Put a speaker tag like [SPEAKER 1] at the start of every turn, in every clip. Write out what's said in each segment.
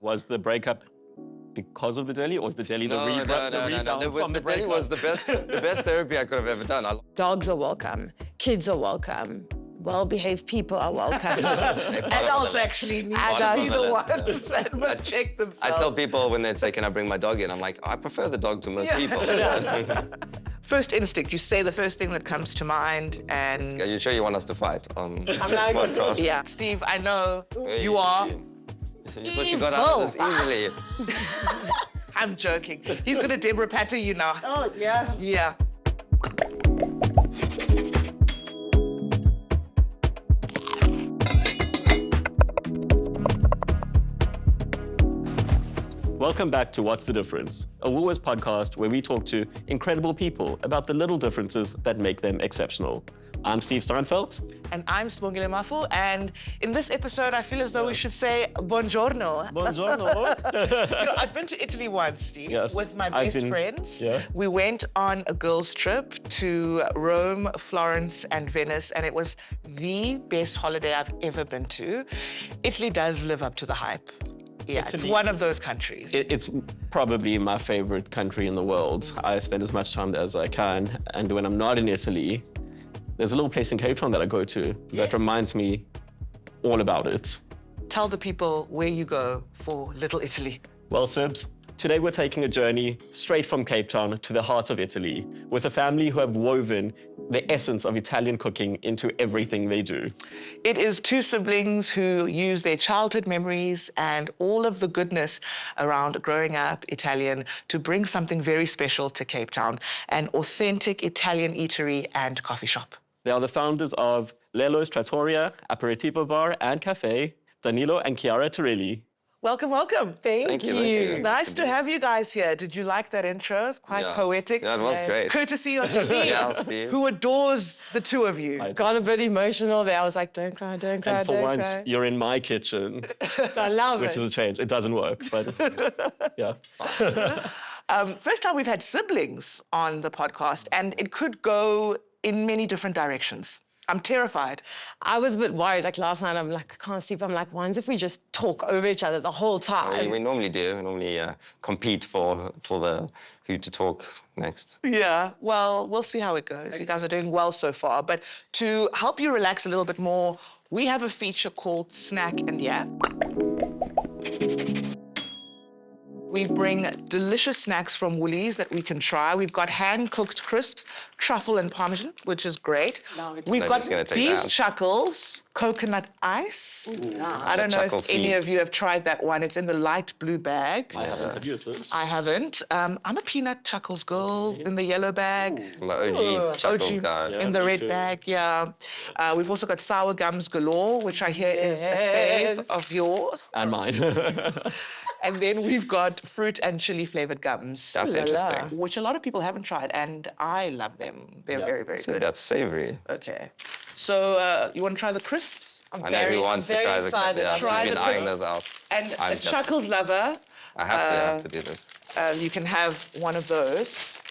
[SPEAKER 1] Was the breakup because of the deli, or was the deli the rebound from the
[SPEAKER 2] deli was the best therapy I could have ever done.
[SPEAKER 3] Dogs are welcome. Kids are welcome. Well-behaved people are welcome.
[SPEAKER 4] Adults actually need to be the ones that must check themselves.
[SPEAKER 2] I tell people when they say, can I bring my dog in? I'm like, I prefer the dog to most people.
[SPEAKER 4] First instinct, you say the first thing that comes to mind, and...
[SPEAKER 2] Are you sure you want us to fight on
[SPEAKER 4] I'm like,
[SPEAKER 2] podcast?
[SPEAKER 4] yeah. Steve, I know you are...
[SPEAKER 2] So you thought you got out of this easily.
[SPEAKER 4] I'm joking. He's gonna Deborah Patter you now.
[SPEAKER 3] Oh, yeah?
[SPEAKER 4] Yeah.
[SPEAKER 1] Welcome back to What's the Difference, a Woolworths podcast where we talk to incredible people about the little differences that make them exceptional. I'm Steve Steinfeld.
[SPEAKER 4] And I'm Sibling Mafu, and in this episode, I feel as though we should say buongiorno.
[SPEAKER 1] Buongiorno.
[SPEAKER 4] I've been to Italy once, Steve, with my
[SPEAKER 1] I've
[SPEAKER 4] best
[SPEAKER 1] been,
[SPEAKER 4] friends.
[SPEAKER 1] Yeah.
[SPEAKER 4] We went on a girls' trip to Rome, Florence, and Venice, and it was the best holiday I've ever been to. Italy does live up to the hype. Yeah, it's one of those countries.
[SPEAKER 1] It's probably my favorite country in the world. I spend as much time there as I can, and when I'm not in Italy, there's a little place in Cape Town that I go to that reminds me all about it.
[SPEAKER 4] Tell the people where you go for Little Italy.
[SPEAKER 1] Well, Sibs, today we're taking a journey straight from Cape Town to the heart of Italy with a family who have woven the essence of Italian cooking into everything they do.
[SPEAKER 4] It is two siblings who use their childhood memories and all of the goodness around growing up Italian to bring something very special to Cape Town, an authentic Italian eatery and coffee shop.
[SPEAKER 1] They are the founders of Lello's Trattoria, Aperitivo Bar and Caffè, Danillo and Chiara Turilli.
[SPEAKER 4] Welcome, welcome.
[SPEAKER 3] Thank you.
[SPEAKER 4] It's nice to have you guys here. Did you like that intro? It's quite poetic.
[SPEAKER 2] Yeah, it was great.
[SPEAKER 4] Courtesy of Steve,
[SPEAKER 2] Steve.
[SPEAKER 4] who adores the two of you.
[SPEAKER 3] Got a bit emotional there. I was like, don't cry, don't cry,
[SPEAKER 1] And for
[SPEAKER 3] don't
[SPEAKER 1] once,
[SPEAKER 3] cry.
[SPEAKER 1] you're in my kitchen,
[SPEAKER 3] I love
[SPEAKER 1] which
[SPEAKER 3] it.
[SPEAKER 1] is a change. It doesn't work, but yeah.
[SPEAKER 4] First time we've had siblings on the podcast, and it could go in many different directions. I'm terrified.
[SPEAKER 3] I was a bit worried. Like last night, I'm like, I can't sleep. I'm like, why if we just talk over each other the whole time?
[SPEAKER 2] We normally do. We normally compete for the who to talk next.
[SPEAKER 4] Yeah, well, we'll see how it goes. You guys are doing well so far. But to help you relax a little bit more, we have a feature called Snack and Yap. We bring delicious snacks from Woolies that we can try. We've got hand-cooked crisps, truffle and parmesan, which is great. We've got these chuckles, coconut ice. I don't know if any of you have tried that one. It's in the light blue bag.
[SPEAKER 1] I haven't. Have you, Sibs?
[SPEAKER 4] I haven't. I'm a peanut chuckles girl in the yellow bag.
[SPEAKER 2] OG chuckles guy.
[SPEAKER 4] In the red bag, yeah. We've also got sour gums galore, which I hear is a fave of yours.
[SPEAKER 1] And mine.
[SPEAKER 4] And then we've got fruit and chili flavored gums.
[SPEAKER 2] That's interesting.
[SPEAKER 4] Which a lot of people haven't tried, and I love them. They're very, very good.
[SPEAKER 2] That's savory.
[SPEAKER 4] Okay. So you want to try the crisps?
[SPEAKER 2] I know who wants to try the
[SPEAKER 3] excited.
[SPEAKER 2] Yeah,
[SPEAKER 4] Try
[SPEAKER 2] I've been
[SPEAKER 4] the
[SPEAKER 2] eyeing
[SPEAKER 4] crisps.
[SPEAKER 2] those out.
[SPEAKER 4] And
[SPEAKER 2] I'm
[SPEAKER 4] a chuckles lover,
[SPEAKER 2] I have to do this.
[SPEAKER 4] you can have one of those.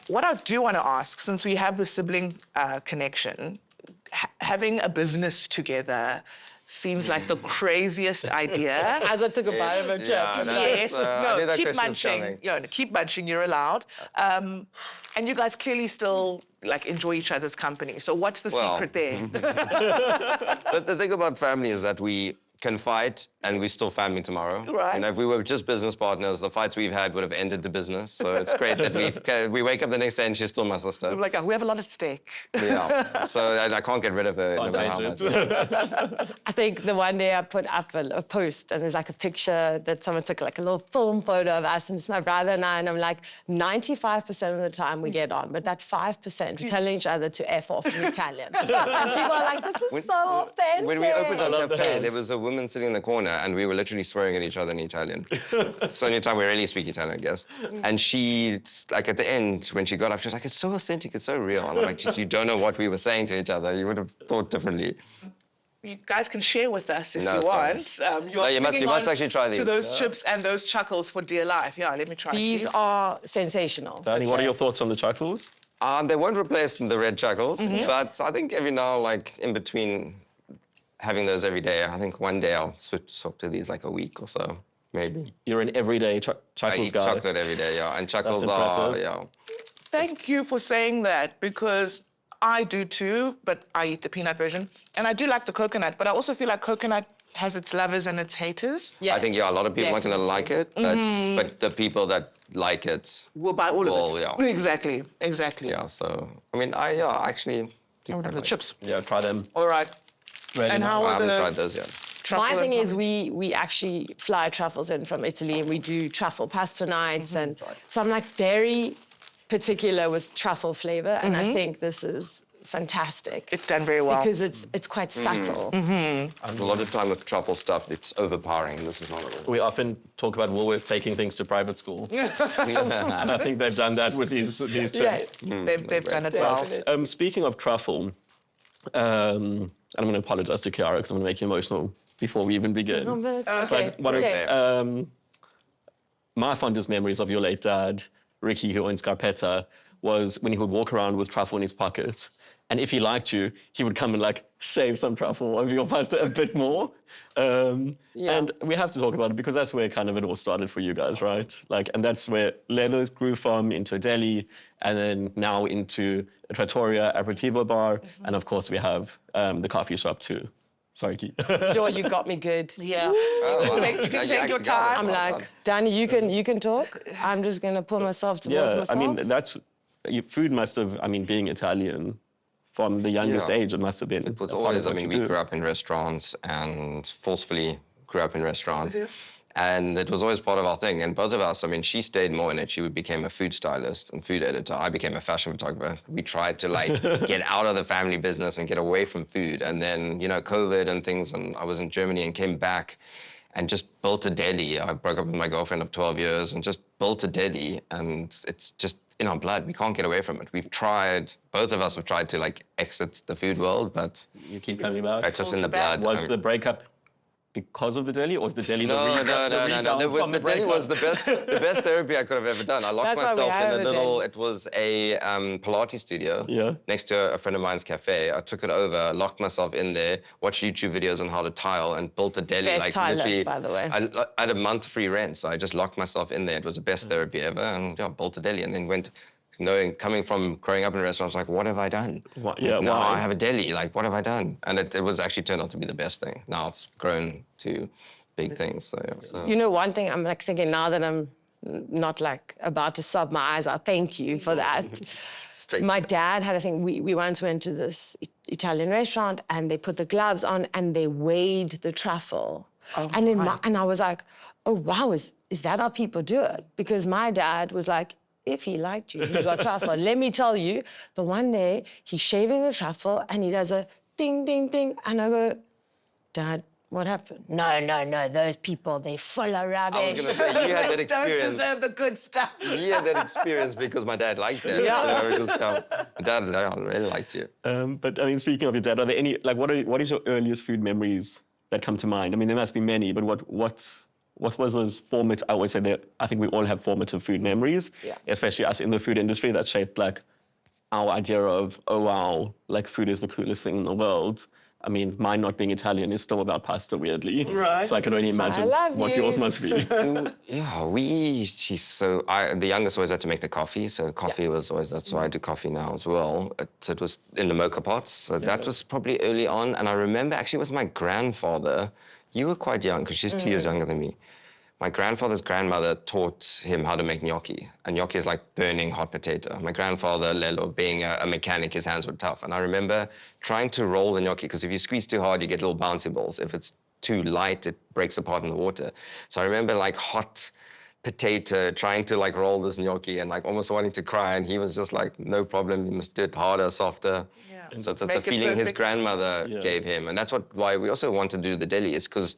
[SPEAKER 4] What I do want to ask, since we have the sibling connection, having a business together seems like the craziest idea.
[SPEAKER 3] As I took a bite of a chip.
[SPEAKER 4] Yes,
[SPEAKER 2] I knew that
[SPEAKER 4] keep
[SPEAKER 2] question was
[SPEAKER 4] munching.
[SPEAKER 2] coming.
[SPEAKER 4] Yeah, no, keep munching, you're allowed. And you guys clearly still like enjoy each other's company. So what's the secret there?
[SPEAKER 2] But the thing about family is that we can fight and we're still family tomorrow.
[SPEAKER 4] Right.
[SPEAKER 2] You know, if we were just business partners, the fights we've had would have ended the business. So it's great that we wake up the next day and she's still my sister.
[SPEAKER 4] Like, we have a lot at stake.
[SPEAKER 2] Yeah. So I can't get rid of her. No matter how much.
[SPEAKER 3] I think the one day I put up a post and there's like a picture that someone took, like a little film photo of us, and it's my brother and I, and I'm like, 95% of the time we get on, but that 5% we're telling each other to F off in Italian. And people are like, this is so authentic.
[SPEAKER 2] When we opened our cafe, there was a woman sitting in the corner and we were literally swearing at each other in Italian. It's the only time we really speak Italian, I guess. And she, like at the end, when she got up, she was like, it's so authentic, it's so real. And I'm like, you don't know what we were saying to each other. You would have thought differently.
[SPEAKER 4] You guys can share with us if
[SPEAKER 2] No,
[SPEAKER 4] you
[SPEAKER 2] it's fine.
[SPEAKER 4] want.
[SPEAKER 2] No, you must actually try these.
[SPEAKER 4] To those chips and those chuckles for dear life. Yeah, let me try.
[SPEAKER 3] These are sensational.
[SPEAKER 1] Dani, what are your thoughts on the chuckles?
[SPEAKER 2] They won't replace the red chuckles, but I think every now, like in between having those every day, I think one day I'll swap to these like a week or so. Maybe.
[SPEAKER 1] You're an everyday
[SPEAKER 2] I
[SPEAKER 1] chuckles
[SPEAKER 2] eat
[SPEAKER 1] guy.
[SPEAKER 2] chocolate every day, yeah. And chuckles are,
[SPEAKER 1] impressive.
[SPEAKER 2] yeah.
[SPEAKER 4] Thank you for saying that, because I do too, but I eat the peanut version. And I do like the coconut, but I also feel like coconut has its lovers and its haters.
[SPEAKER 3] Yes,
[SPEAKER 2] I think, yeah, a lot of people aren't going to like it, but the people that like it
[SPEAKER 4] We'll buy all of it.
[SPEAKER 2] yeah.
[SPEAKER 4] Exactly, exactly.
[SPEAKER 2] Yeah, so, I mean, actually
[SPEAKER 4] I
[SPEAKER 2] think
[SPEAKER 4] would
[SPEAKER 2] I
[SPEAKER 4] have the
[SPEAKER 2] like
[SPEAKER 4] chips.
[SPEAKER 1] Yeah, try them.
[SPEAKER 4] All right.
[SPEAKER 1] Really
[SPEAKER 4] And
[SPEAKER 1] nice.
[SPEAKER 4] how
[SPEAKER 2] it. I
[SPEAKER 4] are
[SPEAKER 2] haven't
[SPEAKER 4] the
[SPEAKER 2] tried those yet.
[SPEAKER 4] truffle
[SPEAKER 3] My
[SPEAKER 4] and
[SPEAKER 3] thing is
[SPEAKER 4] parmesan?
[SPEAKER 3] we actually fly truffles in from Italy and we do truffle pasta nights. And so I'm like very particular with truffle flavor. And I think this is fantastic.
[SPEAKER 4] It's done very well.
[SPEAKER 3] Because it's quite subtle.
[SPEAKER 2] A lot of time with truffle stuff, it's overpowering. This is not at all.
[SPEAKER 1] We often talk about Woolworths taking things to private school. And I think they've done that with these chips.
[SPEAKER 3] Yes.
[SPEAKER 4] They've done it well.
[SPEAKER 1] Speaking of truffle, and I'm going to apologize to Chiara because I'm going to make you emotional before we even begin.
[SPEAKER 3] Okay.
[SPEAKER 1] But one
[SPEAKER 3] okay.
[SPEAKER 1] of my fondest memories of your late dad, Ricky, who owns Scarpetta, was when he would walk around with truffle in his pocket. And if he liked you, he would come and like shave some truffle over your pasta a bit more. And we have to talk about it because that's where kind of it all started for you guys, right? Like, and that's where Lelo grew from into a deli, and then now into a Trattoria, Aperitivo Bar, and of course we have the coffee shop too. Sorry, Ki.
[SPEAKER 3] You got me good.
[SPEAKER 4] Yeah.
[SPEAKER 2] Oh, wow.
[SPEAKER 4] You can
[SPEAKER 2] Yeah,
[SPEAKER 4] take your
[SPEAKER 2] actually got it.
[SPEAKER 4] time.
[SPEAKER 3] I'm
[SPEAKER 2] Well
[SPEAKER 3] like,
[SPEAKER 2] done.
[SPEAKER 3] Danny, you can talk. I'm just going to pull myself towards
[SPEAKER 1] Yeah,
[SPEAKER 3] myself.
[SPEAKER 1] I mean, that's, food must have, I mean, being Italian, from the youngest
[SPEAKER 2] Yeah.
[SPEAKER 1] age, it must have been.
[SPEAKER 2] It was
[SPEAKER 1] a part
[SPEAKER 2] always,
[SPEAKER 1] of
[SPEAKER 2] I
[SPEAKER 1] what
[SPEAKER 2] mean,
[SPEAKER 1] you
[SPEAKER 2] we
[SPEAKER 1] do.
[SPEAKER 2] grew up in restaurants and forcefully grew up in restaurants. And it was always part of our thing. And both of us, I mean, she stayed more in it. She became a food stylist and food editor. I became a fashion photographer. We tried to like get out of the family business and get away from food. And then, you know, COVID and things, and I was in Germany and came back and just built a deli. I broke up with my girlfriend of 12 years and just built a deli. And it's just in our blood. We can't get away from it. We've tried, both of us have tried to like exit the food world, but
[SPEAKER 1] You keep coming back.
[SPEAKER 2] it's just in the blood.
[SPEAKER 1] Was the breakup because of the deli, or was the deli
[SPEAKER 2] No.
[SPEAKER 1] the rebound from
[SPEAKER 2] The deli was the best therapy I could have ever done. I locked
[SPEAKER 3] That's why we
[SPEAKER 2] myself
[SPEAKER 3] have
[SPEAKER 2] in
[SPEAKER 3] a
[SPEAKER 2] a little.
[SPEAKER 3] deli.
[SPEAKER 2] It was a Pilates studio next to a friend of mine's cafe. I took it over, locked myself in there, watched YouTube videos on how to tile, and built a deli.
[SPEAKER 3] Best
[SPEAKER 2] like
[SPEAKER 3] tiler,
[SPEAKER 2] literally,
[SPEAKER 3] by the way.
[SPEAKER 2] I had a month free rent, so I just locked myself in there. It was the best therapy ever, and yeah, built a deli, and then went. Knowing, coming from growing up in restaurants, like, what have I done?
[SPEAKER 1] Yeah,
[SPEAKER 2] now
[SPEAKER 1] why?
[SPEAKER 2] I have a deli. Like, what have I done? And it was actually turned out to be the best thing. Now it's grown to big things. So, yeah. So.
[SPEAKER 3] You know, one thing I'm like thinking now that I'm not like about to sob my eyes out, thank you for that.
[SPEAKER 2] Straight.
[SPEAKER 3] My dad had a thing, we once went to this Italian restaurant and they put the gloves on and they weighed the truffle. And I was like, oh, wow, is that how people do it? Because my dad was like, if he liked you, he got truffle. Let me tell you, the one day he's shaving the truffle and he does a ding, ding, ding. And I go, Dad, what happened? No, those people, they're full of rubbish.
[SPEAKER 2] I was going to say, you had that
[SPEAKER 4] Don't
[SPEAKER 2] experience.
[SPEAKER 4] deserve the good stuff.
[SPEAKER 2] You had that experience because my dad liked it.
[SPEAKER 3] Yeah.
[SPEAKER 2] You know, because, my dad really liked you.
[SPEAKER 1] But I mean, speaking of your dad, are there any, like, what is your earliest food memories that come to mind? I mean, there must be many, but what was those formative, I always say that I think we all have formative food memories, especially us in the food industry that shaped like our idea of, oh wow, like food is the coolest thing in the world. I mean, mine not being Italian is still about pasta, weirdly.
[SPEAKER 4] Right.
[SPEAKER 1] So I can only imagine
[SPEAKER 3] love
[SPEAKER 1] what
[SPEAKER 3] you.
[SPEAKER 1] yours must be.
[SPEAKER 2] Yeah, the youngest always had to make the coffee. So coffee was always, that's why I do coffee now as well. It was in the mocha pots. So that was probably early on. And I remember actually with my grandfather, you were quite young because she's 2 years younger than me. My grandfather's grandmother taught him how to make gnocchi. And gnocchi is like burning hot potato. My grandfather, Lelo, being a mechanic, his hands were tough. And I remember trying to roll the gnocchi, because if you squeeze too hard, you get little bouncy balls. If it's too light, it breaks apart in the water. So I remember like hot potato, trying to like roll this gnocchi and like almost wanting to cry. And he was just like, no problem, you must do it harder, softer.
[SPEAKER 4] Yeah.
[SPEAKER 2] So it's the
[SPEAKER 4] Make it
[SPEAKER 2] feeling his
[SPEAKER 4] perfect.
[SPEAKER 2] grandmother gave him. And that's why we also want to do the deli, is because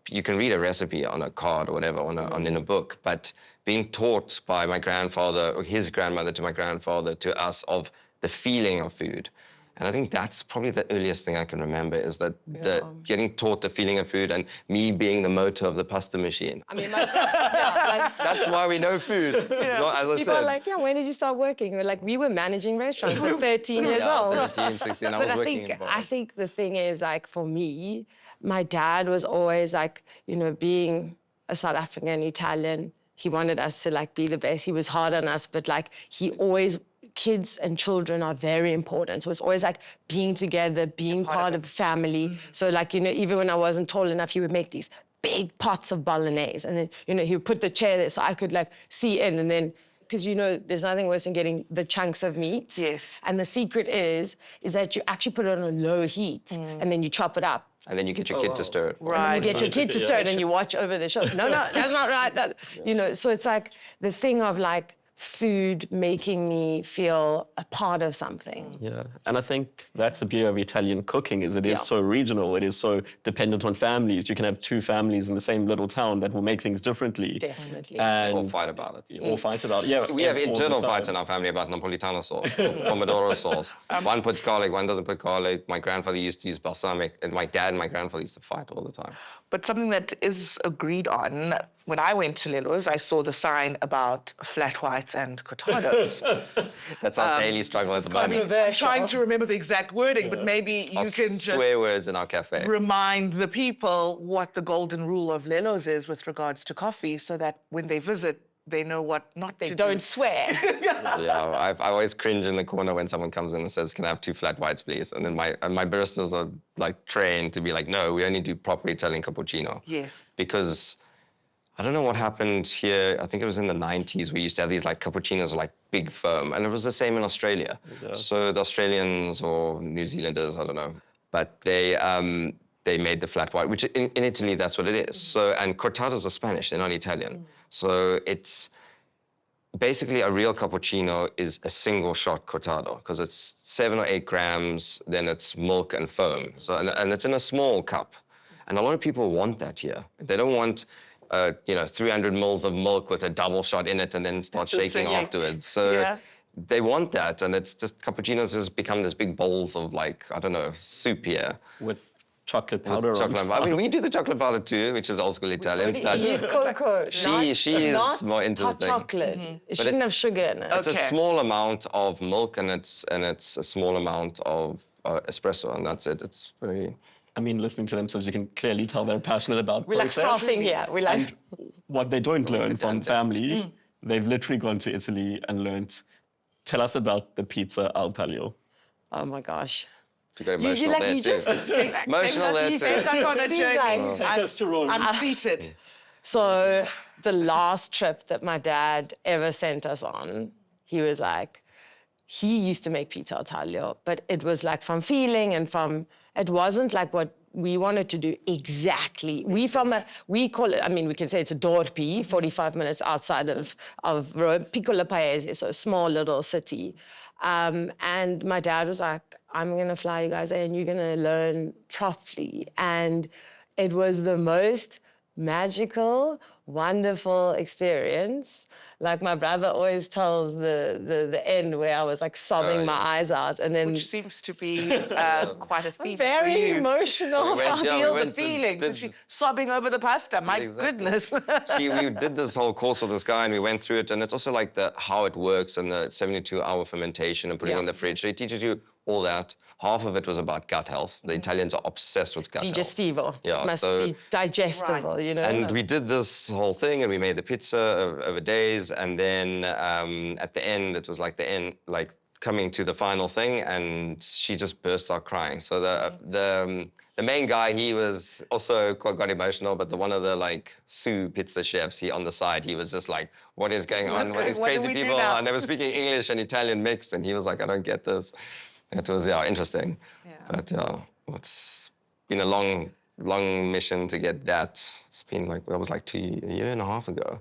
[SPEAKER 2] you can read a recipe on a card or whatever, in a book, but being taught by my grandfather or his grandmother to my grandfather to us of the feeling of food. And I think that's probably the earliest thing I can remember, is that the getting taught the feeling of food and me being the motor of the pasta machine.
[SPEAKER 3] I mean, like,
[SPEAKER 2] That's why we know food. Not, as I
[SPEAKER 3] people
[SPEAKER 2] said.
[SPEAKER 3] are like, yeah, when did you start working? We're like, we were managing restaurants at 13 years old.
[SPEAKER 2] 13, 16, I
[SPEAKER 3] But
[SPEAKER 2] was
[SPEAKER 3] I
[SPEAKER 2] working
[SPEAKER 3] think,
[SPEAKER 2] in
[SPEAKER 3] I think the thing is, like, for me, my dad was always like, you know, being a South African Italian. He wanted us to like be the best. He was hard on us, but like he always, kids and children are very important. So it's always like being together, being part of family. So like, you know, even when I wasn't tall enough, he would make these big pots of bolognese. And then, you know, he would put the chair there so I could like see in, and then, because you know, there's nothing worse than getting the chunks of meat.
[SPEAKER 4] Yes.
[SPEAKER 3] And the secret is that you actually put it on a low heat and then you chop it up.
[SPEAKER 2] And then you get your kid to stir it.
[SPEAKER 3] And then you get your kid to stir it and you watch over the show. No, that's not right. You know, so it's like the thing of like food making me feel a part of something.
[SPEAKER 1] Yeah, and I think that's the beauty of Italian cooking, is it is so regional, it is so dependent on families. You can have two families in the same little town that will make things differently.
[SPEAKER 3] Definitely.
[SPEAKER 1] And
[SPEAKER 2] Or fight about it.
[SPEAKER 1] or fight about it. Yeah,
[SPEAKER 2] We have
[SPEAKER 1] all the
[SPEAKER 2] internal
[SPEAKER 1] time.
[SPEAKER 2] fights in our family about Napolitano sauce, Pomodoro sauce. One puts garlic, one doesn't put garlic. My grandfather used to use balsamic, and my dad and my grandfather used to fight all the time.
[SPEAKER 4] But something that is agreed on, when I went to Lelo's, I saw the sign about flat whites and cortados.
[SPEAKER 2] That's our daily struggle at the moment.
[SPEAKER 4] I'm trying to remember the exact wording, but maybe you
[SPEAKER 2] Our
[SPEAKER 4] can just
[SPEAKER 2] swear words in our cafe.
[SPEAKER 4] remind the people what the golden rule of Lelo's is with regards to coffee, so that when they visit, they know what not to do.
[SPEAKER 3] Don't swear.
[SPEAKER 2] Yeah, I always cringe in the corner when someone comes in and says, "Can I have 2 flat whites, please?" And then my baristas are like trained to be like, "No, we only do proper Italian cappuccino."
[SPEAKER 4] Yes.
[SPEAKER 2] Because I don't know what happened here. I think it was in the 90s. We used to have these like cappuccinos, like big firm, and it was the same in Australia.
[SPEAKER 1] Yeah.
[SPEAKER 2] So the Australians or New Zealanders, I don't know, but they made the flat white, which in Italy that's what it is. So and cortados are Spanish; they're not Italian. So it's basically a real cappuccino is a single shot cortado because it's 7 or 8 grams, then it's milk and foam. So and it's in a small cup, and a lot of people want that here. They don't want 300 mils of milk with a double shot in it and then start shaking afterwards. So they want that, and it's just cappuccinos has become this big bowls of like, I don't know, soup here.
[SPEAKER 1] With chocolate powder on top.
[SPEAKER 2] I mean, we do the chocolate powder too, which is old school Italian.
[SPEAKER 3] He is cocoa.
[SPEAKER 2] She is
[SPEAKER 3] not
[SPEAKER 2] more into the
[SPEAKER 3] hot
[SPEAKER 2] thing.
[SPEAKER 3] chocolate. It shouldn't have sugar in it.
[SPEAKER 2] It's a small amount of milk and it's a small amount of espresso, and that's it. It's very.
[SPEAKER 1] I mean, listening to them, so you can clearly tell they're passionate about
[SPEAKER 3] We like
[SPEAKER 1] process.
[SPEAKER 3] frosting here. We like.
[SPEAKER 1] What they don't learn from family, they've literally gone to Italy and learned. Tell us about the pizza al taglio.
[SPEAKER 3] Oh my gosh.
[SPEAKER 2] You got emotional there too.
[SPEAKER 3] just
[SPEAKER 2] Emotional there
[SPEAKER 4] Take
[SPEAKER 2] too.
[SPEAKER 4] us on a journey.
[SPEAKER 1] Take us to Rome.
[SPEAKER 4] I'm seated.
[SPEAKER 3] So the last trip that my dad ever sent us on, he was like, he used to make pizza al taglio, but it was like from feeling and from, it wasn't like what we wanted to do exactly. We call it, I mean, we can say it's a Dorpi, 45 minutes outside of Rome, Piccolo Paese, so a small little city. And my dad was like, I'm gonna fly you guys in, you're gonna learn properly. And it was the most magical, wonderful experience. Like my brother always tells the end where I was like sobbing my eyes out, and then
[SPEAKER 4] Which seems to be quite a theme
[SPEAKER 3] very
[SPEAKER 4] for you.
[SPEAKER 3] emotional.
[SPEAKER 2] We went-
[SPEAKER 4] I
[SPEAKER 2] yeah, we
[SPEAKER 4] feel the
[SPEAKER 2] went and
[SPEAKER 4] feeling.
[SPEAKER 2] did-
[SPEAKER 4] She sobbing over the pasta. My
[SPEAKER 2] Exactly.
[SPEAKER 4] goodness.
[SPEAKER 2] We did this whole course with this guy and we went through it, and it's also like how it works and the 72-hour fermentation and putting it in the fridge. So he teaches you all that. Half of it was about gut health. The Italians are obsessed with gut health.
[SPEAKER 3] Digestivo.
[SPEAKER 2] Yeah,
[SPEAKER 3] It must
[SPEAKER 2] so-
[SPEAKER 3] be digestible, you know.
[SPEAKER 2] And we did this whole thing, and we made the pizza over days. And then at the end, it was like coming to the final thing, and she just burst out crying. So the main guy, he was also got emotional, but one of the like Sue pizza chefs, he on the side, he was just like, "What is going on? What these
[SPEAKER 4] what do
[SPEAKER 2] crazy
[SPEAKER 4] we do
[SPEAKER 2] people?"
[SPEAKER 4] now?
[SPEAKER 2] And they were speaking English and Italian mixed, and he was like, "I don't get this." It was interesting.
[SPEAKER 4] Yeah.
[SPEAKER 2] But it's been a long mission to get that. It's been like, that was like a year and a half ago.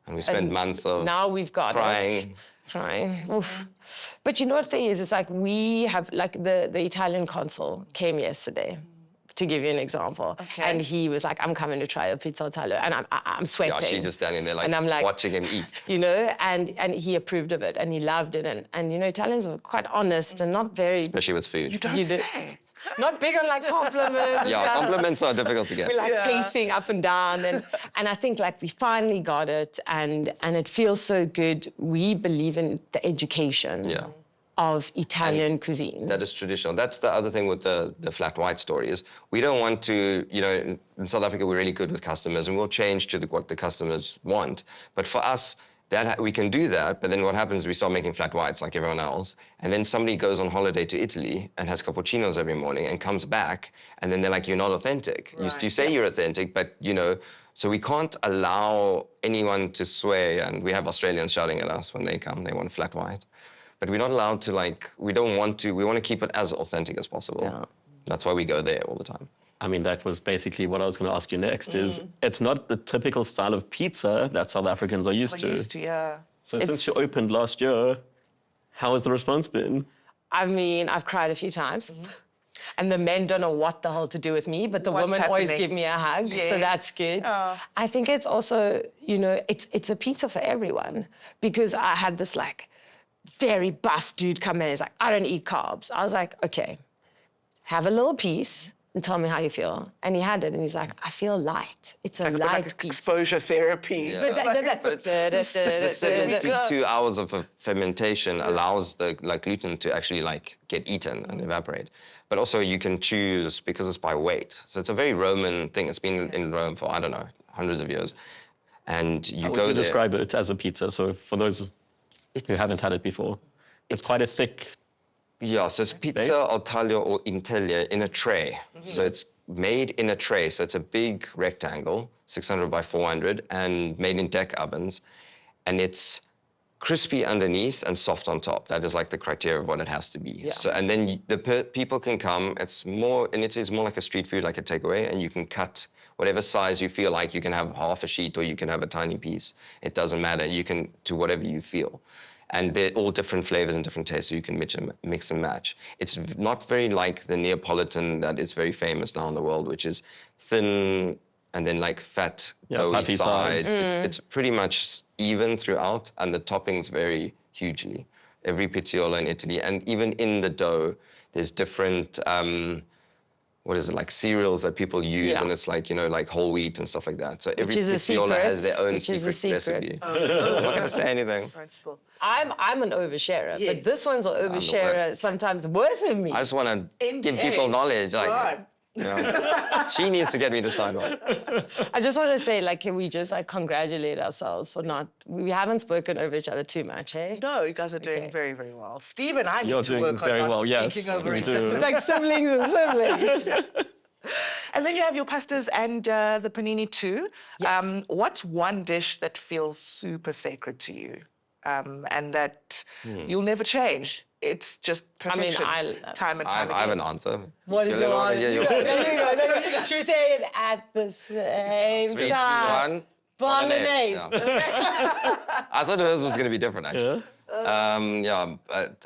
[SPEAKER 2] And we spent months of
[SPEAKER 3] now we've got
[SPEAKER 2] crying.
[SPEAKER 3] Crying. Oof. But you know what the thing is? It's like we have, like the Italian consul came yesterday, to give you an example.
[SPEAKER 4] Okay.
[SPEAKER 3] And he was like, I'm coming to try a pizza al taglio. And I'm sweating.
[SPEAKER 2] Yeah, she's just standing there like,
[SPEAKER 3] And I'm like,
[SPEAKER 2] watching him eat.
[SPEAKER 3] You know, and he approved of it and he loved it. And you know, Italians are quite honest and not very...
[SPEAKER 2] Especially with food.
[SPEAKER 4] You don't
[SPEAKER 3] You do-
[SPEAKER 4] say.
[SPEAKER 3] Not big on like compliments.
[SPEAKER 2] Yeah, compliments are difficult to get.
[SPEAKER 3] We're like pacing up and down, and I think like we finally got it, and it feels so good. We believe in the education of Italian cuisine.
[SPEAKER 2] That is traditional. That's the other thing with the flat white story is we don't want to, you know, in South Africa, we're really good with customers and we'll change to what the customers want. But for us, we can do that, but then what happens is we start making flat whites like everyone else, and then somebody goes on holiday to Italy and has cappuccinos every morning and comes back, and then they're like, you're not authentic. Right. You say you're authentic, but, you know, so we can't allow anyone to sway, and we have Australians shouting at us when they come, they want flat white. But we're not allowed to, like, we want to keep it as authentic as possible. Yeah. That's why we go there all the time.
[SPEAKER 1] I mean, that was basically what I was going to ask you next, is it's not the typical style of pizza that South Africans are used to.
[SPEAKER 4] Yeah.
[SPEAKER 1] So since you opened last year, how has the response been?
[SPEAKER 3] I mean, I've cried a few times. And the men don't know what the hell to do with me, but the women always give me a hug, so that's good. I think it's also, you know, it's a pizza for everyone, because I had this, like, very buff dude come in. He's like, I don't eat carbs. I was like, okay, have a little piece and tell me how you feel. And he had it, and he's like, I feel light. It's a light pizza.
[SPEAKER 4] Exposure therapy.
[SPEAKER 2] Yeah. But the 72 hours of fermentation allows the gluten to actually get eaten and evaporate. But also you can choose, because it's by weight. So it's a very Roman thing. It's been in Rome for, I don't know, hundreds of years. And you go there.
[SPEAKER 1] Describe it as a pizza. So for those who haven't had it before, it's quite a thick.
[SPEAKER 2] Yeah, so it's pizza or taglio or intaglia in a tray. So it's made in a tray. So it's a big rectangle, 600 by 400, and made in deck ovens. And it's crispy underneath and soft on top. That is like the criteria of what it has to be. Yeah. So, and then the people can come. It's more like a street food, like a takeaway, and you can cut whatever size you feel like. You can have half a sheet or you can have a tiny piece. It doesn't matter. You can do whatever you feel. And they're all different flavors and different tastes, so you can mix and match. It's not very like the Neapolitan that is very famous now in the world, which is thin and then like fat, doughy sides. It's pretty much even throughout, and the toppings vary hugely. Every pizziola in Italy, and even in the dough, there's different, like cereals that people use, and it's like, you know, like whole wheat and stuff like that. So every pizziola has their own secret recipe. I'm not going to say anything.
[SPEAKER 3] I'm an oversharer, but this one's an oversharer sometimes worse than me.
[SPEAKER 2] I just want to give people knowledge. She needs to get me to sign on.
[SPEAKER 3] I just want to say, like, can we just congratulate ourselves for we haven't spoken over each other too much, eh?
[SPEAKER 4] No, you guys are doing very, very well. Steve and I
[SPEAKER 1] need
[SPEAKER 4] to work on
[SPEAKER 1] very well, yes,
[SPEAKER 4] speaking over each
[SPEAKER 1] other.
[SPEAKER 3] It's like siblings and siblings.
[SPEAKER 4] And then you have your pastas and the panini too.
[SPEAKER 3] Yes.
[SPEAKER 4] What's one dish that feels super sacred to you? And that you'll never change? It's just perfection.
[SPEAKER 3] I mean,
[SPEAKER 4] time and time again.
[SPEAKER 2] I have an answer.
[SPEAKER 3] What is your answer? There you go. Should we say it at the same
[SPEAKER 2] 3, 2,
[SPEAKER 3] time?
[SPEAKER 2] 1.
[SPEAKER 3] Bolognese.
[SPEAKER 2] I thought hers was going to be different, actually.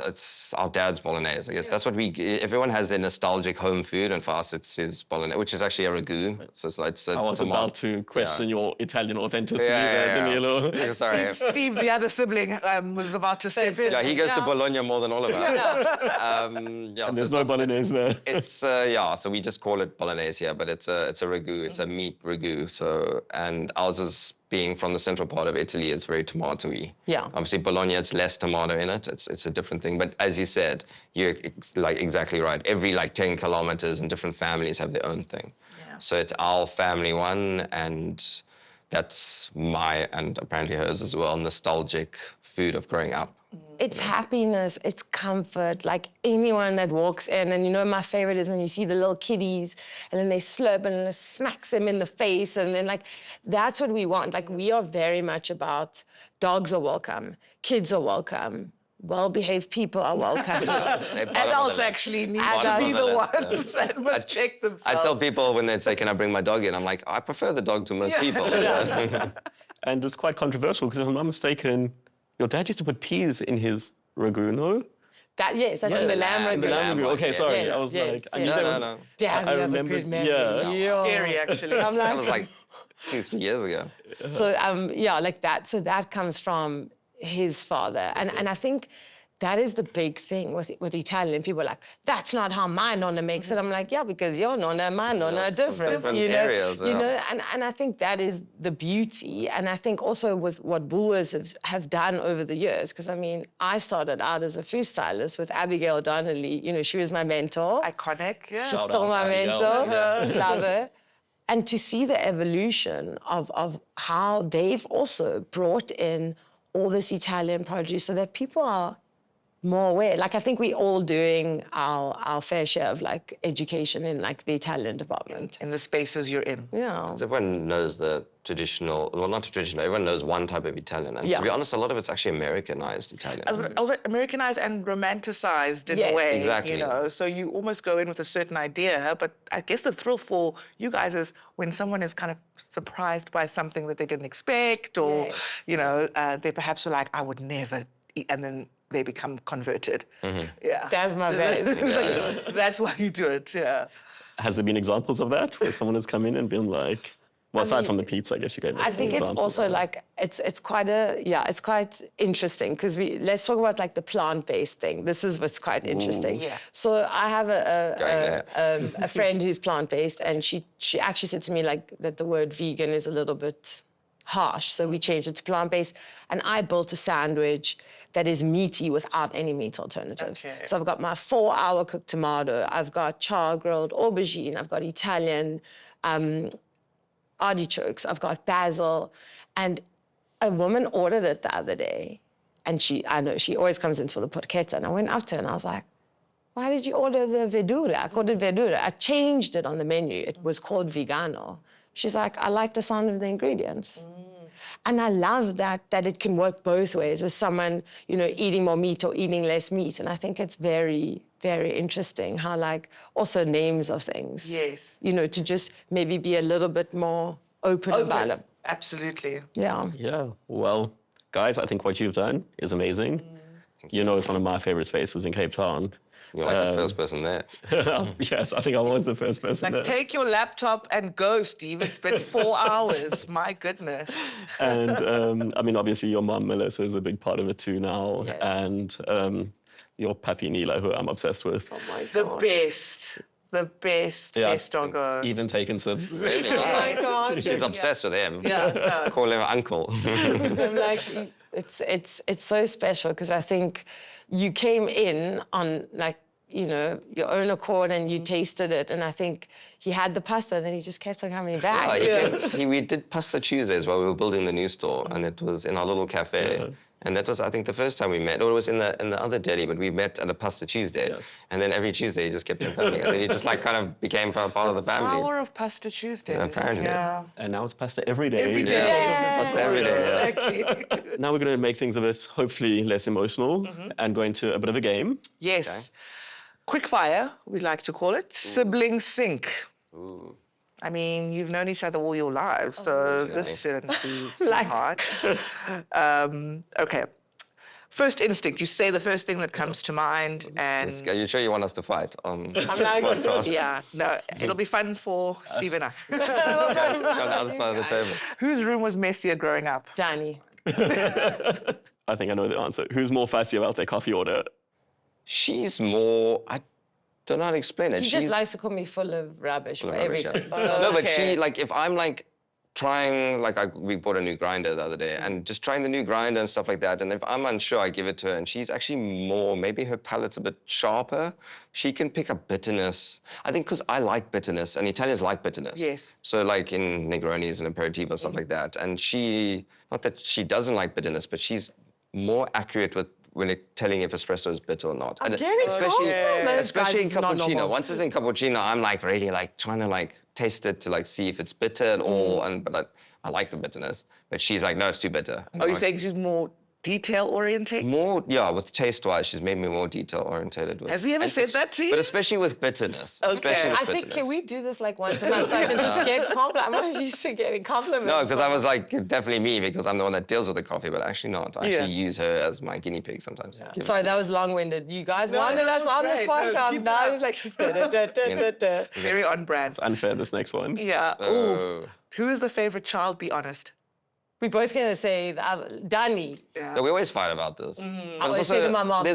[SPEAKER 2] It's our dad's bolognese, I guess. That's what everyone has their nostalgic home food, and for us it's his bolognese, which is actually a ragù. So it's
[SPEAKER 1] I was about to question your Italian authenticity there, Danilo.
[SPEAKER 2] Sorry.
[SPEAKER 4] Steve, the other sibling, was about to step in.
[SPEAKER 2] Yeah, he goes to Bologna more than all of us.
[SPEAKER 1] And there's no bolognese there.
[SPEAKER 2] It's, so we just call it bolognese here, but it's a ragù, it's a meat ragù. So, and ours is, being from the central part of Italy, it's very tomato-y.
[SPEAKER 3] Yeah.
[SPEAKER 2] Obviously, Bologna, it's less tomato in it. It's a different thing. But as you said, you're exactly right. Every 10 kilometers and different families have their own thing. Yeah. So it's our family one, and that's and apparently hers as well, nostalgic food of growing up.
[SPEAKER 3] It's happiness, it's comfort, like anyone that walks in. And you know, my favorite is when you see the little kiddies and then they slurp and then it smacks them in the face. And then that's what we want. We are very much about dogs are welcome, kids are welcome, well-behaved people are welcome.
[SPEAKER 4] Adults actually need to be the ones that must check themselves.
[SPEAKER 2] I tell people when they say, can I bring my dog in? I'm like, I prefer the dog to most people.
[SPEAKER 1] And it's quite controversial because if I'm not mistaken, your dad used to put peas in his ragù, no?
[SPEAKER 3] That's in the lamb ragù.
[SPEAKER 1] The lamb ragù. Okay, sorry.
[SPEAKER 3] Yes,
[SPEAKER 1] I was
[SPEAKER 2] no.
[SPEAKER 3] Damn, you have a good memory.
[SPEAKER 1] Yeah.
[SPEAKER 4] Scary, actually.
[SPEAKER 3] I'm
[SPEAKER 2] that was 2-3 years ago.
[SPEAKER 3] So, that. So that comes from his father. And I think that is the big thing with Italian. People are like, that's not how my nonna makes it. I'm like, yeah, because your nonna and my nonna are different. You know,
[SPEAKER 2] areas,
[SPEAKER 3] you know, and I think that is the beauty. And I think also with what Woolworths have done over the years, because I mean, I started out as a food stylist with Abigail Donnelly. You know, she was my mentor.
[SPEAKER 4] Iconic, yeah.
[SPEAKER 3] She's still my mentor. Love her. And to see the evolution of how they've also brought in all this Italian produce so that people are more aware. Like, I think we're all doing our fair share of, like, education in, like, the Italian department.
[SPEAKER 4] In the spaces you're in.
[SPEAKER 3] Yeah.
[SPEAKER 2] Everyone knows the traditional, well, not traditional, everyone knows one type of Italian. And to be honest, a lot of it's actually Americanized Italian.
[SPEAKER 4] Also Americanized and romanticized in a way.
[SPEAKER 2] Exactly.
[SPEAKER 4] You know, so you almost go in with a certain idea, but I guess the thrill for you guys is when someone is kind of surprised by something that they didn't expect, or, you know, they perhaps are like, I would never eat, and then they become converted. Yeah.
[SPEAKER 3] That's my best.
[SPEAKER 4] That's why you do it, yeah.
[SPEAKER 1] Has there been examples of that where someone has come in and been like, well, aside from the pizza, I guess you gave us
[SPEAKER 3] I think it's also like, it's quite interesting, because let's talk about like the plant-based thing. This is what's quite interesting.
[SPEAKER 4] Yeah.
[SPEAKER 3] So I have a friend who's plant-based, and she actually said to me like that the word vegan is a little bit harsh, so we changed it to plant-based, and I built a sandwich that is meaty without any meat alternatives.
[SPEAKER 4] Okay.
[SPEAKER 3] So I've got my 4-hour cooked tomato, I've got char-grilled aubergine, I've got Italian artichokes, I've got basil, and a woman ordered it the other day, and I know she always comes in for the porchetta, and I went up to her and I was like, why did you order the verdura? I called it verdura. I changed it on the menu. It was called vegano. She's like, I like the sound of the ingredients. And I love that it can work both ways with someone, you know, eating more meat or eating less meat. And I think it's very, very interesting how, like, also names of things.
[SPEAKER 4] Yes.
[SPEAKER 3] You know, to just maybe be a little bit more open about it.
[SPEAKER 4] Absolutely.
[SPEAKER 3] Yeah.
[SPEAKER 1] Yeah. Well, guys, I think what you've done is amazing. You know, it's one of my favorite spaces in Cape Town.
[SPEAKER 2] You're like the first person there.
[SPEAKER 1] Yes, I think I was the first person there.
[SPEAKER 4] Like, take your laptop and go, Steve. It's been 4 hours. My goodness.
[SPEAKER 1] And I mean, obviously, your mum, Melissa, is a big part of it too now.
[SPEAKER 3] Yes.
[SPEAKER 1] And your pappy, Nila, who I'm obsessed with.
[SPEAKER 3] Oh my
[SPEAKER 4] The
[SPEAKER 3] God.
[SPEAKER 4] best. The best doggo.
[SPEAKER 1] Even taking sips.
[SPEAKER 2] Really?
[SPEAKER 3] Oh my God.
[SPEAKER 2] She's obsessed with him.
[SPEAKER 4] Yeah.
[SPEAKER 2] Call him uncle.
[SPEAKER 3] I'm like, it's so special, because I think you came in on, like, you know, your own accord, and you tasted it, and I think he had the pasta, and then he just kept on coming back.
[SPEAKER 2] We did Pasta Tuesdays while we were building the new store, and it was in our little cafe.
[SPEAKER 1] Yeah.
[SPEAKER 2] And that was, I think, the first time we met. Or it was in the other deli, but we met at a Pasta Tuesday.
[SPEAKER 1] Yes.
[SPEAKER 2] And then every Tuesday he just kept on coming. And then he just like kind of became part of the family.
[SPEAKER 4] Power of Pasta Tuesdays.
[SPEAKER 2] Apparently.
[SPEAKER 4] Yeah.
[SPEAKER 1] And now it's pasta every day.
[SPEAKER 4] Every day.
[SPEAKER 2] Yeah. Pasta every day.
[SPEAKER 4] Exactly.
[SPEAKER 1] Now we're going to make things a bit, hopefully, less emotional and go into a bit of a game.
[SPEAKER 4] Yes. Quick fire, we like to call it. Sibling sync.
[SPEAKER 2] Ooh.
[SPEAKER 4] I mean, you've known each other all your lives, so this shouldn't be too hard. Okay. First instinct, you say the first thing that comes to mind, and...
[SPEAKER 2] Are you sure you want us to fight on
[SPEAKER 3] I'm like,
[SPEAKER 4] yeah, no, it'll be fun for Steve and I.
[SPEAKER 2] on the other side of the table?
[SPEAKER 4] Whose room was messier growing up?
[SPEAKER 3] Danny.
[SPEAKER 1] I think I know the answer. Who's more fussy about their coffee order?
[SPEAKER 2] She's more... I don't know how to explain it.
[SPEAKER 3] He just likes to call me full of rubbish for everything.
[SPEAKER 2] Yeah.
[SPEAKER 3] So,
[SPEAKER 2] No, but she, like, if I'm, like, trying, like, we bought a new grinder the other day, and just trying the new grinder and stuff like that, and if I'm unsure, I give it to her, and she's actually more, maybe her palate's a bit sharper. She can pick up bitterness. I think because I like bitterness, and Italians like bitterness.
[SPEAKER 4] Yes.
[SPEAKER 2] So, like, in Negronis and Aperitivo and stuff like that, and she, not that she doesn't like bitterness, but she's more accurate with when telling if espresso is bitter or not.
[SPEAKER 3] I'm
[SPEAKER 2] And
[SPEAKER 3] getting compliments,
[SPEAKER 2] especially in
[SPEAKER 3] guys, it's not
[SPEAKER 2] cappuccino.
[SPEAKER 3] normal.
[SPEAKER 2] Once it's in cappuccino, I'm like really like trying to like taste it to like see if it's bitter at all. But I like the bitterness. But she's like, no, it's too bitter. And
[SPEAKER 4] Are
[SPEAKER 2] I'm
[SPEAKER 4] you
[SPEAKER 2] like,
[SPEAKER 4] saying she's more detail-oriented?
[SPEAKER 2] more, yeah, with taste-wise, she's made me more detail-orientated.
[SPEAKER 4] Has he ever said that to you?
[SPEAKER 2] But especially with bitterness. Especially with
[SPEAKER 3] I think,
[SPEAKER 2] bitterness.
[SPEAKER 3] can we do this like once a month so I can just get compliments? I'm not used to getting compliments.
[SPEAKER 2] No, because I was like, definitely me, because I'm the one that deals with the coffee, but actually not. I actually use her as my guinea pig sometimes. Give it
[SPEAKER 3] Sorry,
[SPEAKER 2] to
[SPEAKER 3] that was long-winded. You guys
[SPEAKER 4] No,
[SPEAKER 3] wanted
[SPEAKER 4] no,
[SPEAKER 3] us on this
[SPEAKER 4] great. No,
[SPEAKER 3] podcast.
[SPEAKER 4] keep
[SPEAKER 3] Now
[SPEAKER 4] it
[SPEAKER 3] it's like...
[SPEAKER 4] Very on brand.
[SPEAKER 1] Unfair, this next one.
[SPEAKER 4] Yeah.
[SPEAKER 2] her.
[SPEAKER 4] Ooh. Who is the favorite child, be honest?
[SPEAKER 3] We're both going to say Dani.
[SPEAKER 2] Yeah, we always fight about this.
[SPEAKER 3] I always say to my mom,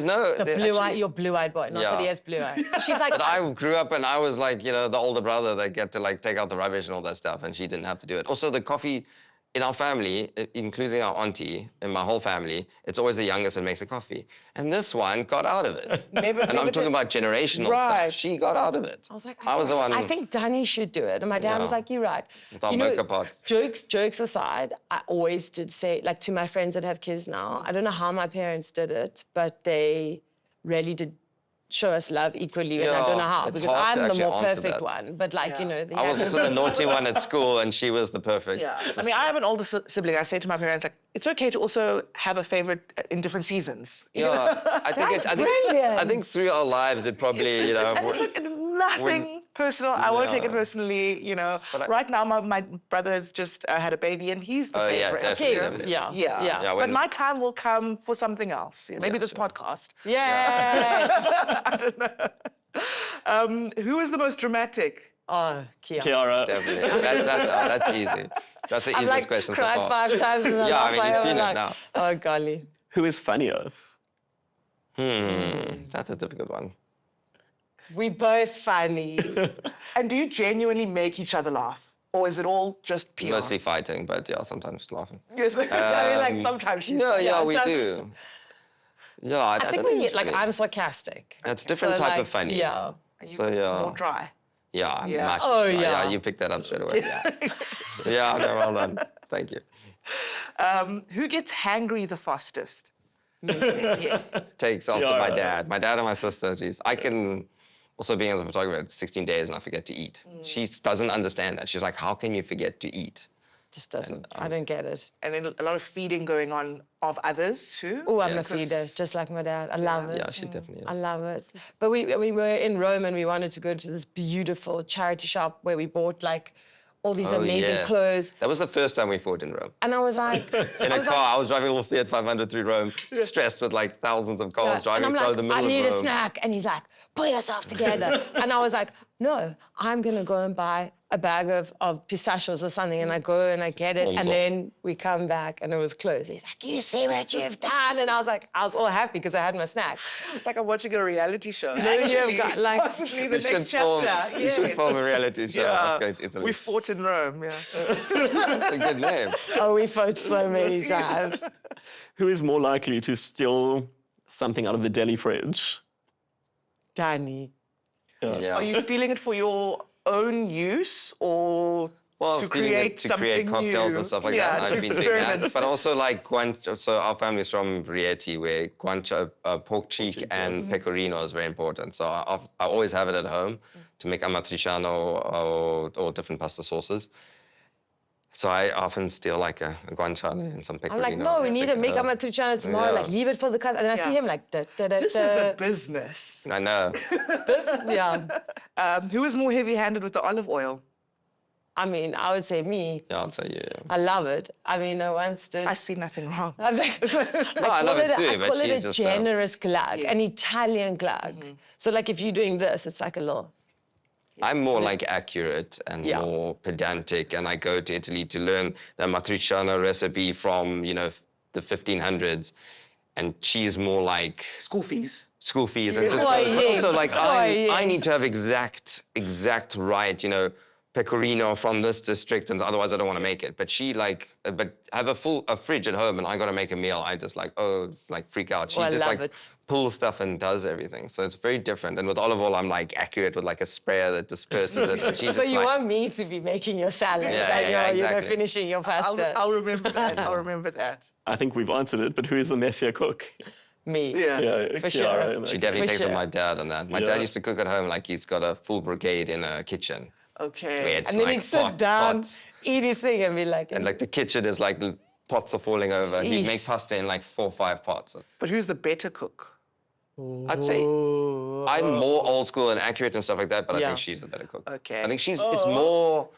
[SPEAKER 3] your blue-eyed boy, not that he has blue eyes. She's like,
[SPEAKER 2] but I grew up and I was like, you know, the older brother that get to like take out the rubbish and all that stuff, and she didn't have to do it. Also, the coffee in our family, including our auntie and my whole family, it's always the youngest that makes the coffee. And this one got out of it. And I'm talking about generational stuff. She got out of it.
[SPEAKER 3] I was like,
[SPEAKER 2] I was the one.
[SPEAKER 3] I think Dani should do it. And my dad was like, you're right.
[SPEAKER 2] With our mocha pots.
[SPEAKER 3] Jokes aside, I always did say, like to my friends that have kids now, I don't know how my parents did it, but they really did show us love equally, and I don't know how, because I'm the more perfect one. But like, you know...
[SPEAKER 2] I was also the naughty one at school, and she was the perfect.
[SPEAKER 4] Yeah. I mean, I have an older sibling. I say to my parents, like, it's okay to also have a favorite in different seasons.
[SPEAKER 2] Yeah, I think through our lives, it probably, you know...
[SPEAKER 4] It's nothing personal. I won't take it personally, you know. Right now, my brother has just had a baby, and he's the favorite.
[SPEAKER 2] Definitely.
[SPEAKER 3] Yeah.
[SPEAKER 4] But my time will come for something else. You know, maybe this podcast.
[SPEAKER 3] Yeah.
[SPEAKER 4] I don't know. Who is the most dramatic?
[SPEAKER 3] Oh,
[SPEAKER 1] Chiara.
[SPEAKER 2] Definitely. That's easy. That's the easiest question so far.
[SPEAKER 3] I've cried 5 times in the last
[SPEAKER 2] I mean, you've seen it now.
[SPEAKER 3] Oh, golly.
[SPEAKER 1] Who is funnier?
[SPEAKER 2] That's a difficult one.
[SPEAKER 3] We both funny.
[SPEAKER 4] And do you genuinely make each other laugh? Or is it all just PR?
[SPEAKER 2] Mostly fighting, but yeah, sometimes laughing.
[SPEAKER 4] Yes, I mean, like sometimes she's...
[SPEAKER 2] Yeah, we do. Yeah, I
[SPEAKER 3] think I'm sarcastic.
[SPEAKER 2] It's a different type of funny.
[SPEAKER 3] Yeah.
[SPEAKER 4] More dry.
[SPEAKER 2] Yeah.
[SPEAKER 3] Yeah.
[SPEAKER 2] Yeah, you picked that up straight away. Yeah, no, well done. Thank you.
[SPEAKER 4] Who gets hangry the fastest?
[SPEAKER 3] Yes.
[SPEAKER 2] Takes after my dad. My dad and my sister, geez. I can... Also, being as a photographer, 16 days and I forget to eat. She doesn't understand that. She's like, how can you forget to eat?
[SPEAKER 3] Just doesn't. I don't get it.
[SPEAKER 4] And then a lot of feeding going on of others too.
[SPEAKER 3] Oh, I'm a feeder, just like my dad. I love it.
[SPEAKER 2] Yeah, she definitely is.
[SPEAKER 3] I love it. But we were in Rome and we wanted to go to this beautiful charity shop where we bought like all these amazing clothes.
[SPEAKER 2] That was the first time we fought in Rome.
[SPEAKER 3] And I was like...
[SPEAKER 2] in a car, I was driving a little Fiat 500 through Rome, stressed with like thousands of cars driving through the middle of Rome.
[SPEAKER 3] I need a snack. And he's like, pull yourself together. And I was like, no, I'm going to go and buy a bag of pistachios or something. And I go and I get it. And then we come back and it was closed. He's like, you see what you've done? And I was like, I was all happy because I had my snack.
[SPEAKER 4] It's like I'm watching a reality show.
[SPEAKER 3] No, you've got like...
[SPEAKER 4] Possibly the next chapter.
[SPEAKER 2] You should film a reality show. Let's go to Italy.
[SPEAKER 4] We fought in Rome,
[SPEAKER 2] That's a good name.
[SPEAKER 3] Oh, we fought so many times.
[SPEAKER 1] Who is more likely to steal something out of the deli fridge?
[SPEAKER 3] Dani.
[SPEAKER 2] Yeah.
[SPEAKER 4] Are you stealing it for your own use or to create something
[SPEAKER 2] cocktails
[SPEAKER 4] new?
[SPEAKER 2] and stuff like that? I've been doing that. But also like guancia, so our family's from Rieti, where guancia, pork cheek and pecorino is very important. So I always have it at home to make amatriciano or different pasta sauces. So I often steal like a guanciale and some pecorino.
[SPEAKER 3] I'm like, no, we need to make amatriciano tomorrow. Like, leave it for the cousin. And then I see him like,
[SPEAKER 4] This is a business.
[SPEAKER 2] I know.
[SPEAKER 4] Who is more heavy-handed with the olive oil?
[SPEAKER 3] I mean, I would say me.
[SPEAKER 2] Yeah, I'll tell you.
[SPEAKER 3] I love it. I mean, I once did...
[SPEAKER 4] I see nothing wrong.
[SPEAKER 3] I
[SPEAKER 2] love it too, but she's
[SPEAKER 3] it a
[SPEAKER 2] just
[SPEAKER 3] generous glug, an Italian glug. So like if you're doing this, it's like a little...
[SPEAKER 2] I'm more like accurate and more pedantic, and I go to Italy to learn the matriciana recipe from, you know, the 1500s, and she's more like...
[SPEAKER 4] School fees.
[SPEAKER 2] And just also like, I need to have exact right, you know, pecorino from this district, and otherwise I don't want to make it. But she like, but have a fridge at home, and I got to make a meal. I just like, freak out. She just like pulls stuff and does everything. So it's very different. And with olive oil, I'm like accurate with like a sprayer that disperses it. And she's
[SPEAKER 3] so you want me to be making your salads and you're exactly. Finishing your pasta.
[SPEAKER 4] I'll remember that. I'll remember that.
[SPEAKER 1] I think we've answered it, but who is the messier cook?
[SPEAKER 3] Me.
[SPEAKER 1] Yeah,
[SPEAKER 3] for
[SPEAKER 1] Chiara,
[SPEAKER 3] sure.
[SPEAKER 2] She definitely takes on my dad on that. My dad used to cook at home like he's got a full brigade in a kitchen.
[SPEAKER 4] Okay.
[SPEAKER 2] And
[SPEAKER 3] then he'd sit down, eat his thing, and be like...
[SPEAKER 2] And like the kitchen is like pots are falling over. He'd make pasta in like 4 or 5 pots.
[SPEAKER 4] But who's the better cook?
[SPEAKER 2] I'd say I'm more old school and accurate and stuff like that, but I think she's the better cook.
[SPEAKER 4] Okay.
[SPEAKER 2] I think she's more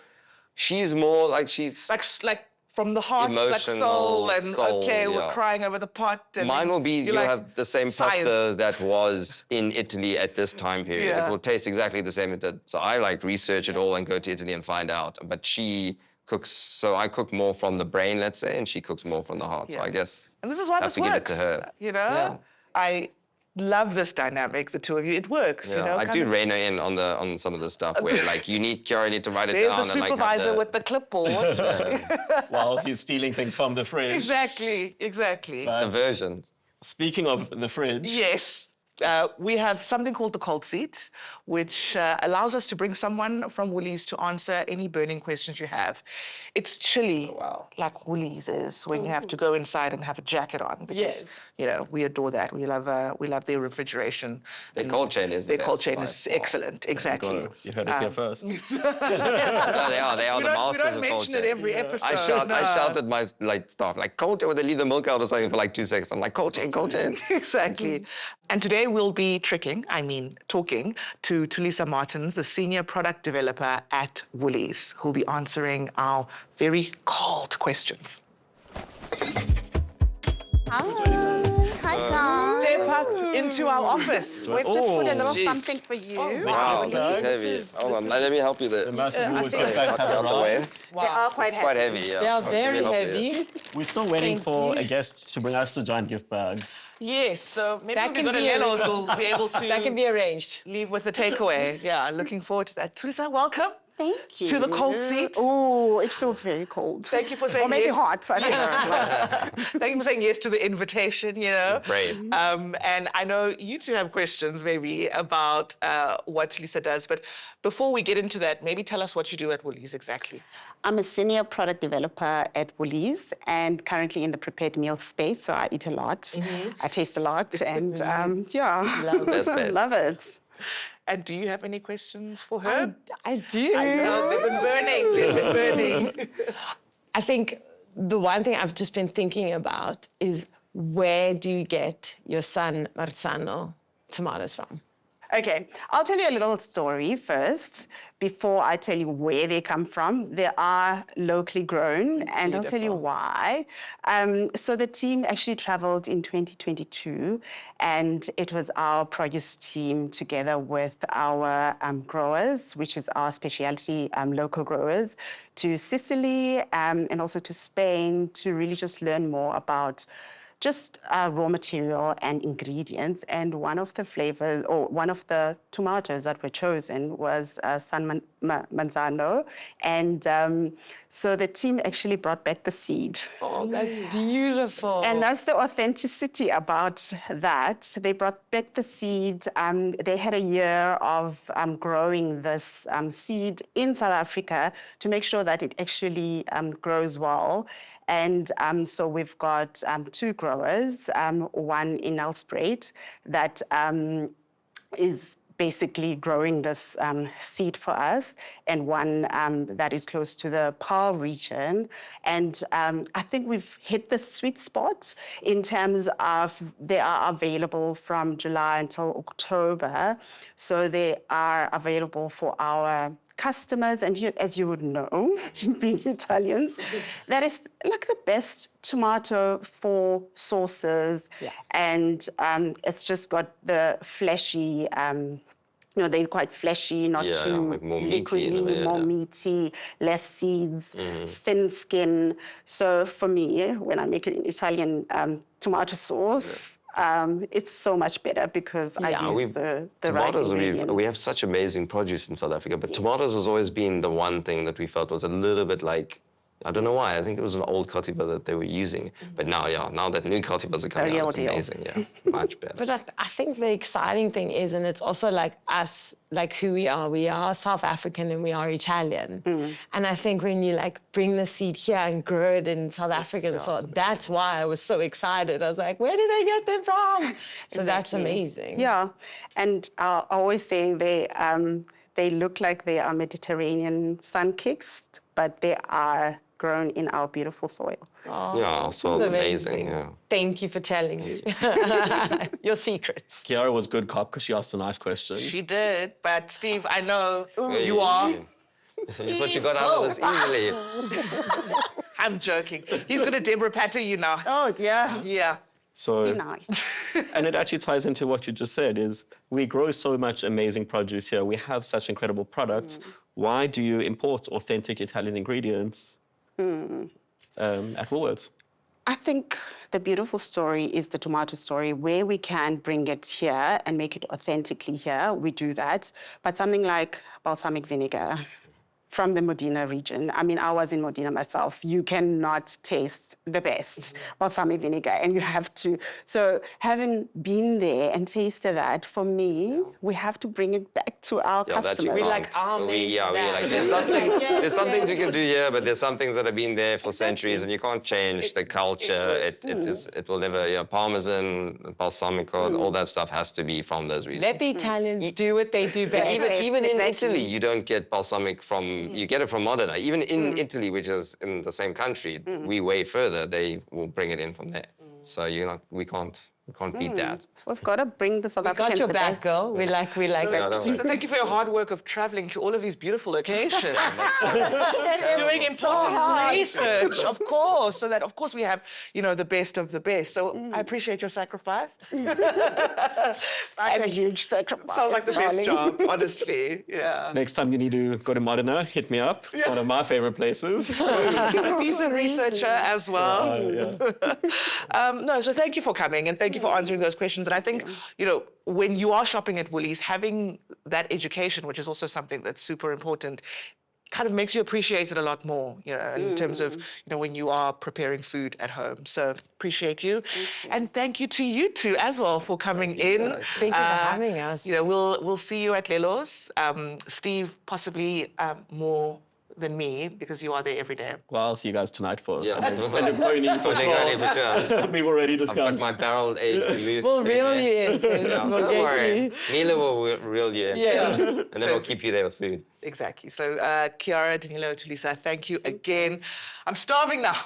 [SPEAKER 2] like she's...
[SPEAKER 4] Like from the heart, like soul, and we're crying over the pot. And
[SPEAKER 2] mine will be, you'll have the same pasta that was in Italy at this time period. It will taste exactly the same it did. So I like research it all and go to Italy and find out. But she cooks. So I cook more from the brain, let's say, and she cooks more from the heart. So I guess.
[SPEAKER 4] And this is why this
[SPEAKER 2] give it
[SPEAKER 4] works.
[SPEAKER 2] to her.
[SPEAKER 4] You know,
[SPEAKER 2] Yeah.
[SPEAKER 4] I love this dynamic, the two of you. It works.
[SPEAKER 2] Yeah,
[SPEAKER 4] You know,
[SPEAKER 2] I do rein her in on some of the stuff where like Chiara need to write it
[SPEAKER 4] There's
[SPEAKER 2] down.
[SPEAKER 4] the supervisor
[SPEAKER 2] and, like,
[SPEAKER 4] with the clipboard.
[SPEAKER 1] While he's stealing things from the fridge.
[SPEAKER 4] Exactly.
[SPEAKER 2] diversion.
[SPEAKER 1] Speaking of the fridge.
[SPEAKER 4] Yes. We have something called the cold seat, which allows us to bring someone from Woolies to answer any burning questions you have. It's chilly, like Woolies is, when you have to go inside and have a jacket on. Because, you know, we adore that. We love their refrigeration.
[SPEAKER 2] Their cold chain is the
[SPEAKER 4] Their cold
[SPEAKER 2] best
[SPEAKER 4] chain
[SPEAKER 2] by
[SPEAKER 4] is
[SPEAKER 2] far.
[SPEAKER 4] excellent. Exactly.
[SPEAKER 1] You heard it here first.
[SPEAKER 2] No, they are
[SPEAKER 4] We
[SPEAKER 2] the masters
[SPEAKER 4] don't
[SPEAKER 2] of cold
[SPEAKER 4] mention it
[SPEAKER 2] chain.
[SPEAKER 4] every episode.
[SPEAKER 2] I shouted my staff like cold chain when they leave the milk out or something for like 2 seconds. I'm like cold chain.
[SPEAKER 4] Exactly. And today we'll be talking to Thulisa Martins, the Senior Product Developer at Woolies, who'll be answering our very cold questions.
[SPEAKER 5] Hello. Hi, guys.
[SPEAKER 4] Step up into our office.
[SPEAKER 5] We've just put a little
[SPEAKER 2] jeez.
[SPEAKER 5] something for you.
[SPEAKER 2] Wow, that's heavy. Hold on, let me help you there.
[SPEAKER 1] The massive Woolworths
[SPEAKER 4] think-
[SPEAKER 1] backpack
[SPEAKER 2] Out the way.
[SPEAKER 5] They are quite heavy.
[SPEAKER 2] Quite heavy, yeah.
[SPEAKER 3] They are
[SPEAKER 2] Let me
[SPEAKER 3] very
[SPEAKER 2] help you.
[SPEAKER 3] heavy.
[SPEAKER 1] We're still waiting
[SPEAKER 3] Thank
[SPEAKER 1] for
[SPEAKER 3] you.
[SPEAKER 1] a guest to bring us the giant gift bag.
[SPEAKER 4] Yes, so maybe
[SPEAKER 3] That
[SPEAKER 4] when we
[SPEAKER 3] can
[SPEAKER 4] go to
[SPEAKER 3] be
[SPEAKER 4] Lello's,
[SPEAKER 3] arranged.
[SPEAKER 4] we'll be able to
[SPEAKER 3] That can be arranged.
[SPEAKER 4] leave with a takeaway. Yeah, looking forward to that. Thulisa, welcome.
[SPEAKER 5] Thank you.
[SPEAKER 4] To the cold seat.
[SPEAKER 5] Oh, it feels very cold.
[SPEAKER 4] Thank you for saying
[SPEAKER 5] Or maybe
[SPEAKER 4] yes.
[SPEAKER 5] hot. I don't know.
[SPEAKER 4] Thank you for saying yes to the invitation, you know.
[SPEAKER 2] Brave.
[SPEAKER 4] And I know you two have questions maybe about what Thulisa does, but before we get into that, maybe tell us what you do at Woolies exactly.
[SPEAKER 5] I'm a senior product developer at Woolies and currently in the prepared meal space, so I eat a lot. I taste a lot, and
[SPEAKER 2] Best.
[SPEAKER 5] love it.
[SPEAKER 4] And do you have any questions for her?
[SPEAKER 3] I do.
[SPEAKER 4] I know, they've been burning. They've been burning.
[SPEAKER 3] I think the one thing I've just been thinking about is where do you get your San Marzano tomatoes from?
[SPEAKER 5] Okay, I'll tell you a little story first before I tell you where they come from. They are locally grown, and I'll tell you why. So the team actually traveled in 2022, and it was our produce team together with our growers, which is our specialty local growers, to Sicily and also to Spain to really just learn more about just raw material and ingredients. And one of the flavors, or one of the tomatoes that were chosen was San Marzano. And so the team actually brought back the seed.
[SPEAKER 3] Oh, that's beautiful.
[SPEAKER 5] And that's the authenticity about that. They brought back the seed. They had a year of growing this seed in South Africa to make sure that it actually grows well. And so we've got 2 growers, one in Nelspruit that is basically growing this seed for us, and one that is close to the Paarl region. And I think we've hit the sweet spot in terms of they are available from July until October. So they are available for our customers, and as you would know, being Italians, that is like the best tomato for sauces. And it's just got the fleshy, they're quite fleshy, not too
[SPEAKER 2] like more meaty in a
[SPEAKER 5] liquidy,
[SPEAKER 2] way,
[SPEAKER 5] more meaty, less seeds, thin skin. So for me, when I make an Italian tomato sauce, it's so much better because I use the right ingredients.
[SPEAKER 2] We have such amazing produce in South Africa, but tomatoes has always been the one thing that we felt was a little bit like, I don't know why. I think it was an old cultivar that they were using. But now that new cultivars are coming out, it's amazing. Yeah, much better.
[SPEAKER 3] But I think the exciting thing is, and it's also like us, like who we are South African and we are Italian. And I think when you like bring the seed here and grow it in South Africa, so that's why I was so excited. I was like, where do they get them from? So that's amazing.
[SPEAKER 5] Yeah, and I always say they look like they are Mediterranean sun-kissed, but they are grown in our beautiful soil.
[SPEAKER 2] Yeah, so amazing. Yeah.
[SPEAKER 3] Thank you for telling me your secrets.
[SPEAKER 1] Chiara was good cop because she asked a nice question.
[SPEAKER 4] She did, but Steve, I know you are.
[SPEAKER 2] So you thought you got out of this easily.
[SPEAKER 4] I'm joking. He's going to Deborah Patter you now.
[SPEAKER 5] Oh, dear.
[SPEAKER 4] Yeah.
[SPEAKER 1] So,
[SPEAKER 5] Be nice.
[SPEAKER 1] and it actually ties into what you just said, is we grow so much amazing produce here. We have such incredible products. why do you import authentic Italian ingredients at Woolworths?
[SPEAKER 5] I think the beautiful story is the tomato story. Where we can bring it here and make it authentically here, we do that. But something like balsamic vinegar from the Modena region. I mean, I was in Modena myself. You cannot taste the best balsamic vinegar, and you have to. So having been there and tasted that, for me, we have to bring it back to our customers.
[SPEAKER 3] We like
[SPEAKER 2] there's some things you can do here, but there's some things that have been there for centuries, and you can't change the culture. It will never. Parmesan, balsamico, all that stuff has to be from those regions.
[SPEAKER 3] Let the Italians do what they do best.
[SPEAKER 2] Even in Italy, you don't get balsamic from. You get it from Modena. Even in Italy, which is in the same country, we way further. They will bring it in from there. So we can't beat that.
[SPEAKER 5] We've got to bring the South African.
[SPEAKER 3] We got your back, girl. We like that.
[SPEAKER 4] So thank you for your hard work of traveling to all of these beautiful locations. Doing important research, of course, so that, of course, we have, the best of the best. So I appreciate your sacrifice.
[SPEAKER 5] Such a huge sacrifice.
[SPEAKER 4] Sounds like the best job, honestly. Yeah.
[SPEAKER 1] Next time you need to go to Modena, hit me up. It's one of my favorite places.
[SPEAKER 4] He's a decent researcher as well. So thank you for coming and thank you for answering those questions. And I think, when you are shopping at Woolies, having that education, which is also something that's super important, kind of makes you appreciate it a lot more, in terms of, when you are preparing food at home. So appreciate you. And thank you to you two as well for coming in.
[SPEAKER 3] Thank you for having us.
[SPEAKER 4] We'll see you at Lelo's. Steve, possibly more than me, because you are there every day.
[SPEAKER 1] Well, I'll see you guys tonight for
[SPEAKER 2] and
[SPEAKER 1] the pony for sure. We've already discussed.
[SPEAKER 2] I've got my barrel-aged moose.
[SPEAKER 3] We'll reel you in.
[SPEAKER 2] Don't worry. Mila will reel you in.
[SPEAKER 3] Yes.
[SPEAKER 2] And then we'll keep you there with food.
[SPEAKER 4] Exactly. So, Chiara, Danillo, Thulisa, thank you again. I'm starving now.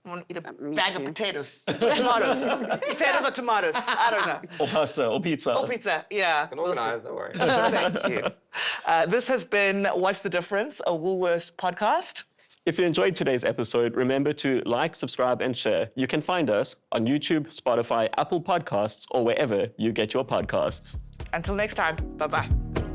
[SPEAKER 4] I want to eat a bag of potatoes. Tomatoes. Potatoes or tomatoes? I don't know.
[SPEAKER 1] Or pasta, or pizza.
[SPEAKER 4] Or pizza, yeah.
[SPEAKER 2] You can organize, don't worry.
[SPEAKER 4] Thank you. This has been What's the Difference, a Woolworths podcast.
[SPEAKER 1] If you enjoyed today's episode, remember to like, subscribe, and share. You can find us on YouTube, Spotify, Apple Podcasts, or wherever you get your podcasts.
[SPEAKER 4] Until next time, bye-bye.